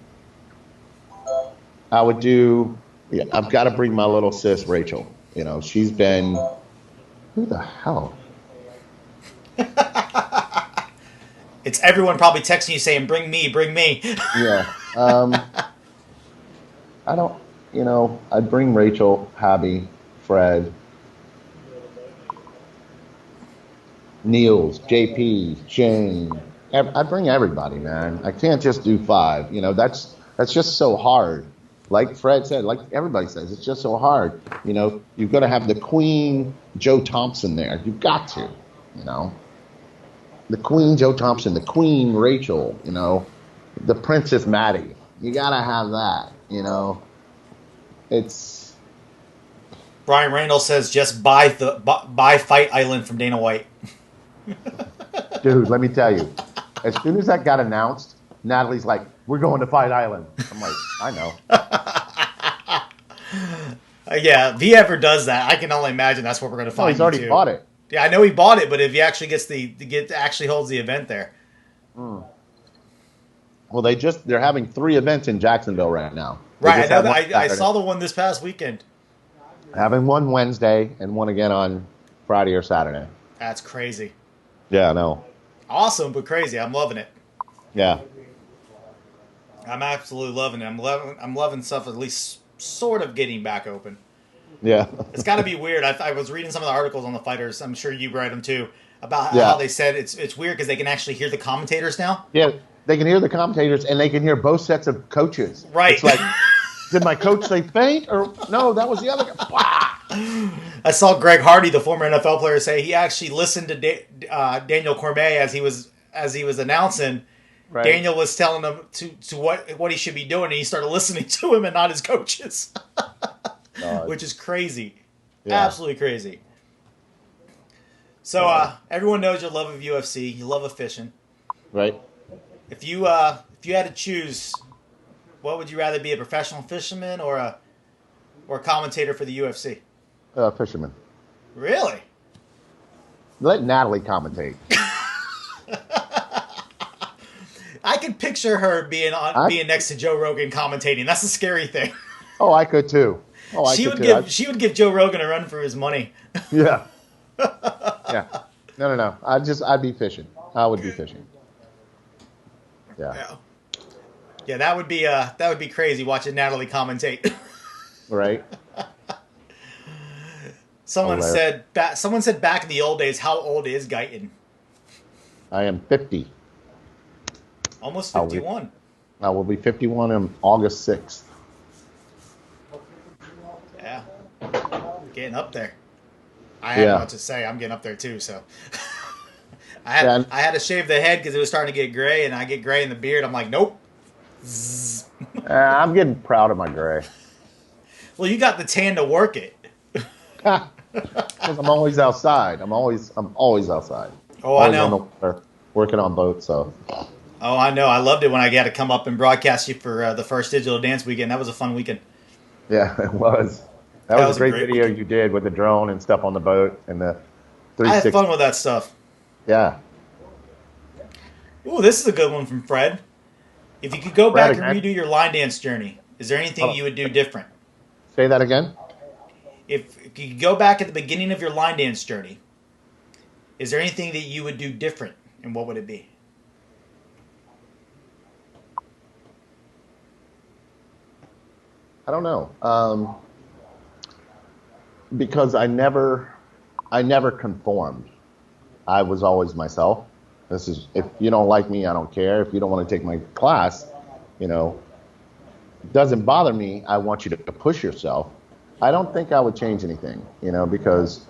Speaker 2: I would do. Yeah, I've got to bring my little sis Rachel. You know, she's been. Who the hell?
Speaker 1: It's everyone probably texting you saying, bring me, bring me.
Speaker 2: Yeah. I don't, you know, I'd bring Rachel, Habby, Fred, Niels, JP, Shane. I'd bring everybody, man. I can't just do 5. You know, that's just so hard. Like Fred said, like everybody says, it's just so hard. You know, you've got to have the Queen Joe Thompson there. You've got to, you know. The Queen Joe Thompson, the Queen Rachel, you know, the Princess Maddie. You gotta have that, you know. It's
Speaker 1: Brian Randall says just buy Fight Island from Dana White.
Speaker 2: dude, let me tell you. As soon as that got announced, Natalie's like, "We're going to Fight Island." I'm like, I know.
Speaker 1: Yeah, if he ever does that, I can only imagine that's what we're going to find.
Speaker 2: He's already bought it.
Speaker 1: Yeah, I know he bought it, but if he actually actually holds the event there.
Speaker 2: Well, they're having 3 events in Jacksonville right now.
Speaker 1: Right, I know that. I saw the one this past weekend.
Speaker 2: Having one Wednesday and one again on Friday or Saturday.
Speaker 1: That's crazy.
Speaker 2: Yeah, I know.
Speaker 1: Awesome, but crazy. I'm loving it.
Speaker 2: Yeah.
Speaker 1: I'm absolutely loving it. I'm loving stuff at least sort of getting back open.
Speaker 2: Yeah.
Speaker 1: It's got to be weird. I was reading some of the articles on the fighters. I'm sure you read them too about how they said it's weird because they can actually hear the commentators now.
Speaker 2: Yeah, they can hear the commentators and they can hear both sets of coaches.
Speaker 1: Right.
Speaker 2: It's like, did my coach say faint or no? That was the other guy.
Speaker 1: I saw Greg Hardy, the former NFL player, say he actually listened to Daniel Cormier as he was announcing. Right. Daniel was telling him to what he should be doing, and he started listening to him and not his coaches. Which is crazy. Yeah. Absolutely crazy. So everyone knows your love of UFC, you love of fishing.
Speaker 2: Right.
Speaker 1: If you had to choose What would you rather be, a professional fisherman or a commentator for the UFC?
Speaker 2: Fisherman.
Speaker 1: Really?
Speaker 2: Let Natalie commentate.
Speaker 1: I can picture her being next to Joe Rogan commentating. That's a scary thing.
Speaker 2: Oh, I could too.
Speaker 1: She would give Joe Rogan a run for his money.
Speaker 2: Yeah. Yeah. No. I'd be fishing. I would be fishing. Yeah.
Speaker 1: Yeah, that would be crazy watching Natalie commentate.
Speaker 2: Right.
Speaker 1: Someone said back in the old days, how old is Guyton?
Speaker 2: I am 50.
Speaker 1: Almost 51.
Speaker 2: I will be 51 on August 6th.
Speaker 1: Yeah. Getting up there. I had much to say. I'm getting up there too, so. I had to shave the head because it was starting to get gray, and I get gray in the beard. I'm like, nope.
Speaker 2: I'm getting proud of my gray.
Speaker 1: Well, you got the tan to work it.
Speaker 2: Because I'm always outside. I'm always outside.
Speaker 1: Oh, I know.
Speaker 2: Working on boats, so.
Speaker 1: Oh, I know. I loved it when I got to come up and broadcast you for the first digital dance weekend. That was a fun weekend.
Speaker 2: Yeah, it was. That was a great video weekend. You did with the drone and stuff on the boat and the 360.
Speaker 1: I had fun with that stuff.
Speaker 2: Yeah.
Speaker 1: Ooh, this is a good one from Fred. If you could go back and redo your line dance journey, is there anything you would do different?
Speaker 2: Say that again?
Speaker 1: If you could go back at the beginning of your line dance journey, is there anything that you would do different, and what would it be?
Speaker 2: I don't know. Because I never conformed. I was always myself. If you don't like me, I don't care. If you don't want to take my class, it doesn't bother me. I want you to push yourself. I don't think I would change anything, because,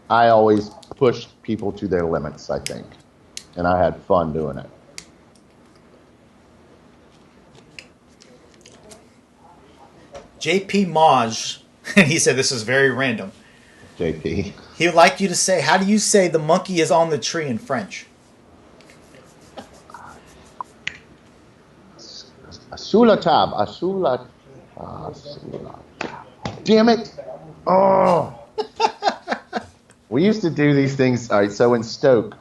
Speaker 2: I always pushed people to their limits, I think. And I had fun doing it.
Speaker 1: JP Maj, he said this is very random.
Speaker 2: JP.
Speaker 1: He would like you to say, how do you say the monkey is on the tree in French?
Speaker 2: Sous la table. Damn it. Oh. We used to do these things. All right, so in Stoke,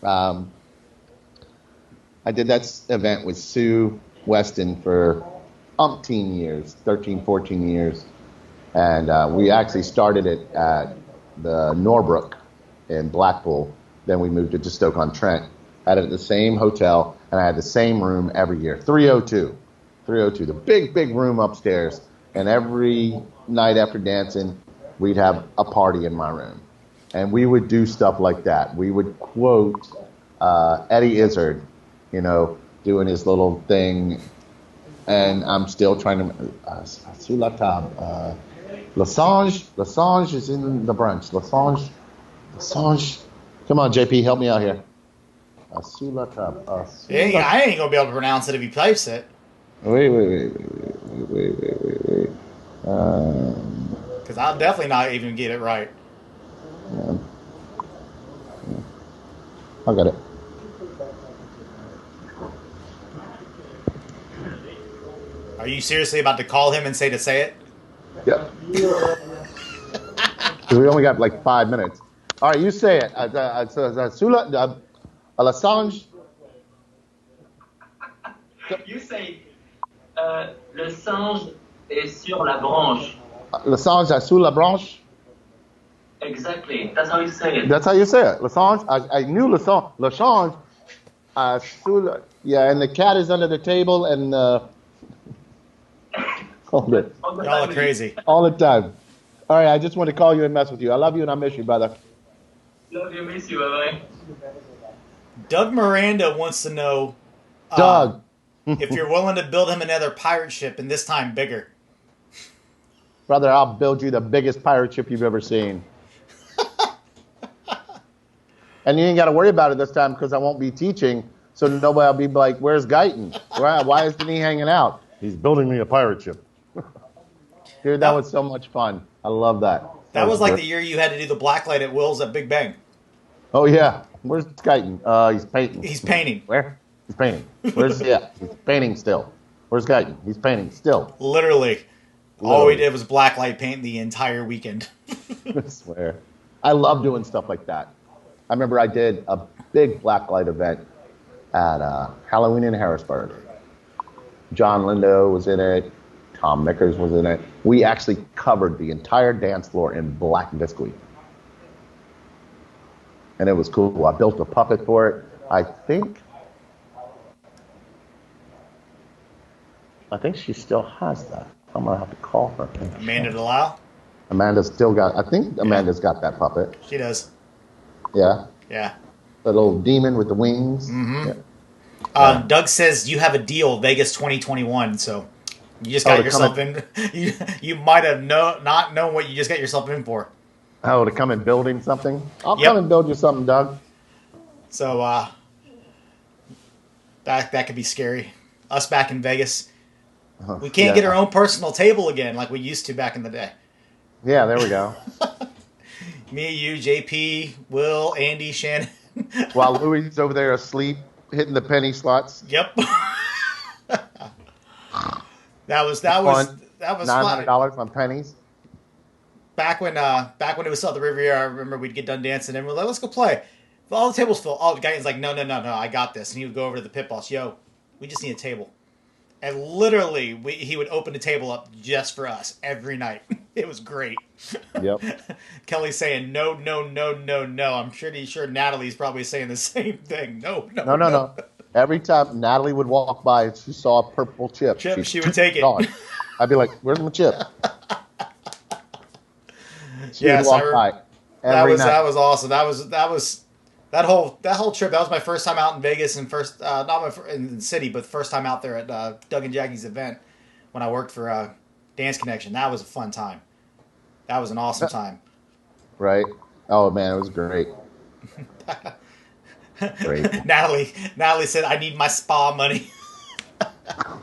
Speaker 2: I did that event with Sue Weston for umpteen years, 13, 14 years. And we actually started it at the Norbrook in Blackpool. Then we moved it to Stoke-on-Trent. Had it at the same hotel, and I had the same room every year. 302, the big room upstairs. And every night after dancing, we'd have a party in my room. And we would do stuff like that. We would quote Eddie Izzard, doing his little thing. And I'm still trying to... Sous la table. Lasange is in the brunch. Lasange. Come on, JP, help me out here. Sous la table.
Speaker 1: I ain't going to be able to pronounce it if you place it.
Speaker 2: Wait.
Speaker 1: Because I'll definitely not even get it right.
Speaker 2: Yeah. I got it.
Speaker 1: Are you seriously about to call him and say it?
Speaker 2: Yep. We only got like 5 minutes. All right, you say it. Lasange.
Speaker 4: You say, le singe est sur la branche.
Speaker 2: Le singe est sous la branche?
Speaker 4: Exactly. That's how you say it.
Speaker 2: That's how you say it. Lasange. I knew Lasange. Lasange. Yeah, and the cat is under the table and... Hold it.
Speaker 1: Y'all are crazy.
Speaker 2: All the time. All right, I just want to call you and mess with you. I love you and I miss you, brother.
Speaker 4: Love you, miss you, bye-bye.
Speaker 1: Doug Miranda wants to know...
Speaker 2: Doug.
Speaker 1: if you're willing to build him another pirate ship, and this time bigger.
Speaker 2: Brother, I'll build you the biggest pirate ship you've ever seen. And you ain't got to worry about it this time because I won't be teaching, so nobody will be like, where's Guyton? Why isn't he hanging out? He's building me a pirate ship. Dude, that was so much fun. I love that.
Speaker 1: That was like the year you had to do the blacklight at Will's at Big Bang.
Speaker 2: Oh, yeah. Where's Guyton? He's painting.
Speaker 1: He's painting.
Speaker 2: Where? He's painting. Where's he's painting still. Where's Guyton? He's painting still.
Speaker 1: Literally. All we did was blacklight paint the entire weekend.
Speaker 2: I swear. I love doing stuff like that. I remember I did a big blacklight event at Halloween in Harrisburg. John Lindo was in it. Tom Mickers was in it. We actually covered the entire dance floor in black visqueen. And it was cool. I built a puppet for it. I think she still has that. I'm going to have to call her.
Speaker 1: Amanda Delisle?
Speaker 2: Amanda's got that puppet.
Speaker 1: She does.
Speaker 2: Yeah.
Speaker 1: Yeah.
Speaker 2: The little demon with the wings.
Speaker 1: Mm-hmm. Yeah. Doug says you have a deal, Vegas 2021, so you just got yourself in. You might have not known what you just got yourself in for.
Speaker 2: Oh, to come and building something? I'll come and build you something, Doug.
Speaker 1: So that could be scary. Us back in Vegas. We can't get our own personal table again like we used to back in the day.
Speaker 2: Yeah, there we go.
Speaker 1: Me, you, JP, Will, Andy, Shannon.
Speaker 2: While Louie's over there asleep, hitting the penny slots.
Speaker 1: Yep. that was
Speaker 2: $900 on pennies.
Speaker 1: Back when it was still at the Riviera, I remember we'd get done dancing and we're like, let's go play. All the tables full. All the guys like, no, I got this. And he would go over to the pit boss, yo, we just need a table. And literally, he would open the table up just for us every night. It was great.
Speaker 2: Yep.
Speaker 1: Kelly's saying, no. I'm pretty sure Natalie's probably saying the same thing. No.
Speaker 2: Every time Natalie would walk by and she saw a purple chip,
Speaker 1: she would take it.
Speaker 2: I'd be like, where's my chip? She
Speaker 1: would
Speaker 2: walk by every night.
Speaker 1: That was awesome. That whole trip. That was my first time out in Vegas and in the city, but first time out there at Doug and Jackie's event when I worked for Dance Connection. That was a fun time. That was an awesome time.
Speaker 2: Right? Oh man, it was great. Great.
Speaker 1: Natalie said, "I need my spa money."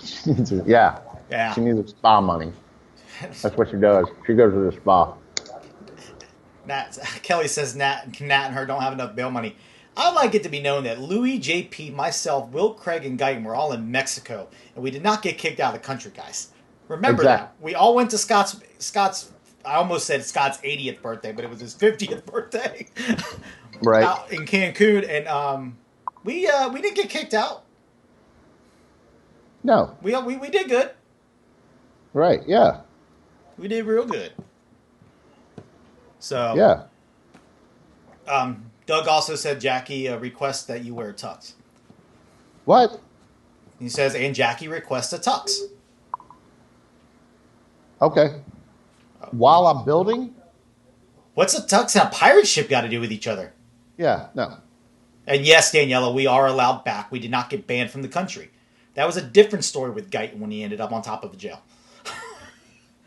Speaker 2: She needs She needs her spa money. That's what she does. She goes to the spa.
Speaker 1: Kelly says Nat and her don't have enough bail money. I'd like it to be known that Louis, JP, myself, Will, Craig, and Guyton were all in Mexico, and we did not get kicked out of the country, guys. Remember that. We all went to Scott's. I almost said Scott's 80th birthday, but it was his 50th birthday.
Speaker 2: Right.
Speaker 1: Out in Cancun, and we didn't get kicked out.
Speaker 2: No.
Speaker 1: We did good.
Speaker 2: Right. Yeah.
Speaker 1: We did real good. So
Speaker 2: yeah.
Speaker 1: Doug also said Jackie requests that you wear tux.
Speaker 2: What?
Speaker 1: He says, and Jackie requests a tux.
Speaker 2: Okay. While I'm building?
Speaker 1: What's a tux and a pirate ship got to do with each other?
Speaker 2: Yeah, no.
Speaker 1: And yes, Daniela, we are allowed back. We did not get banned from the country. That was a different story with Guyton when he ended up on top of a jail.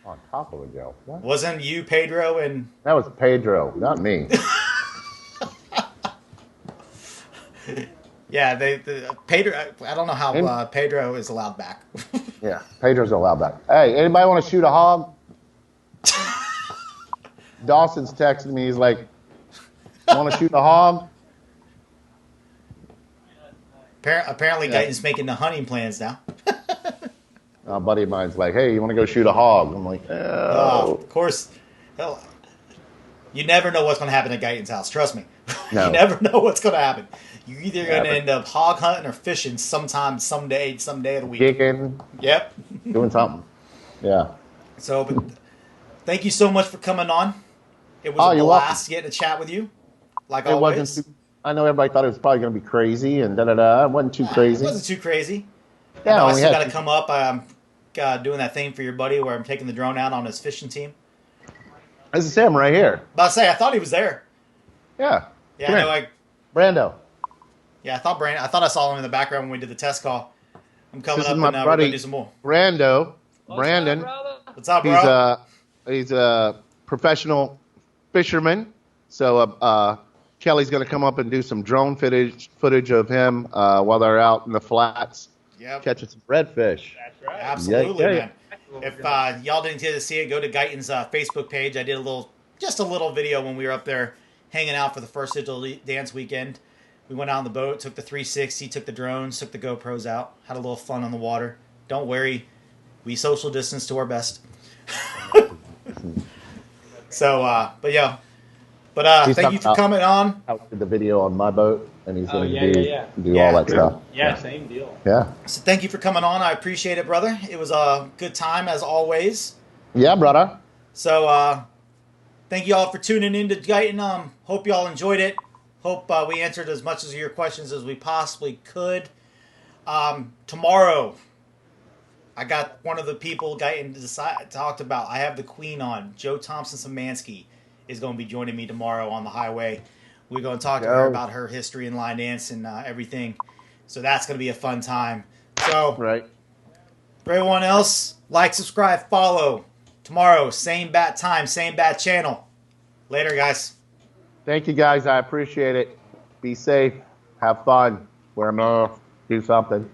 Speaker 2: On top of a jail? What?
Speaker 1: Wasn't you, Pedro, and...
Speaker 2: That was Pedro, not me.
Speaker 1: Yeah, Pedro... I don't know how Pedro is allowed back.
Speaker 2: Yeah, Pedro's allowed back. Hey, anybody want to shoot a hog? Dawson's texting me. He's like, want to shoot a hog?
Speaker 1: Apparently, Guyton's making the hunting plans now.
Speaker 2: A buddy of mine's like, hey, you want to go shoot a hog? I'm like, oh.
Speaker 1: Of course. Hell, you never know what's going to happen at Guyton's house. Trust me.
Speaker 2: No.
Speaker 1: You never know what's going to happen. You're either going to end up hog hunting or fishing someday of the week.
Speaker 2: Kicking.
Speaker 1: Yep.
Speaker 2: Doing something. Yeah.
Speaker 1: So, but thank you so much for coming on. It was a blast getting to chat with you. Like always.
Speaker 2: I know everybody thought it was probably going to be crazy and da-da-da. It wasn't too crazy.
Speaker 1: It wasn't too crazy.
Speaker 2: Yeah,
Speaker 1: I still got to come up. I'm doing that thing for your buddy where I'm taking the drone out on his fishing team.
Speaker 2: This is him right here.
Speaker 1: But I thought he was there.
Speaker 2: Yeah.
Speaker 1: Yeah, I know.
Speaker 2: Brando.
Speaker 1: Yeah, I thought I saw him in the background when we did the test call. I'm coming up and we're going to do some more.
Speaker 2: Brandon.
Speaker 1: What's up, bro?
Speaker 2: He's a professional fisherman. So Kelly's going to come up and do some drone footage of him while they're out in the flats catching some redfish.
Speaker 3: That's right.
Speaker 1: Absolutely, man. If y'all didn't get to see it, go to Guyton's Facebook page. I did just a little video when we were up there hanging out for the first Digital Dance weekend. We went out on the boat, took the 360, took the drones, took the GoPros out, had a little fun on the water. Don't worry, we social distance to our best. So, but yeah. But thank you for coming on.
Speaker 2: Out did the video on my boat, and he's going to do
Speaker 1: Yeah.
Speaker 2: all that stuff.
Speaker 5: Yeah, same deal.
Speaker 2: Yeah.
Speaker 1: So thank you for coming on. I appreciate it, brother. It was a good time as always.
Speaker 2: Yeah, brother.
Speaker 1: So thank you all for tuning in to Guyton. Hope you all enjoyed it. Hope we answered as much of your questions as we possibly could. Tomorrow, I got one of the people Guyton talked about. I have the queen on. Joe Thompson-Samansky is going to be joining me tomorrow on the highway. We're going to talk to her about her history in line dance and everything. So that's going to be a fun time. So
Speaker 2: Right.
Speaker 1: for everyone else, like, subscribe, follow. Tomorrow, same bat time, same bat channel. Later, guys.
Speaker 2: Thank you, guys. I appreciate it. Be safe. Have fun. Wear a mask. Do something.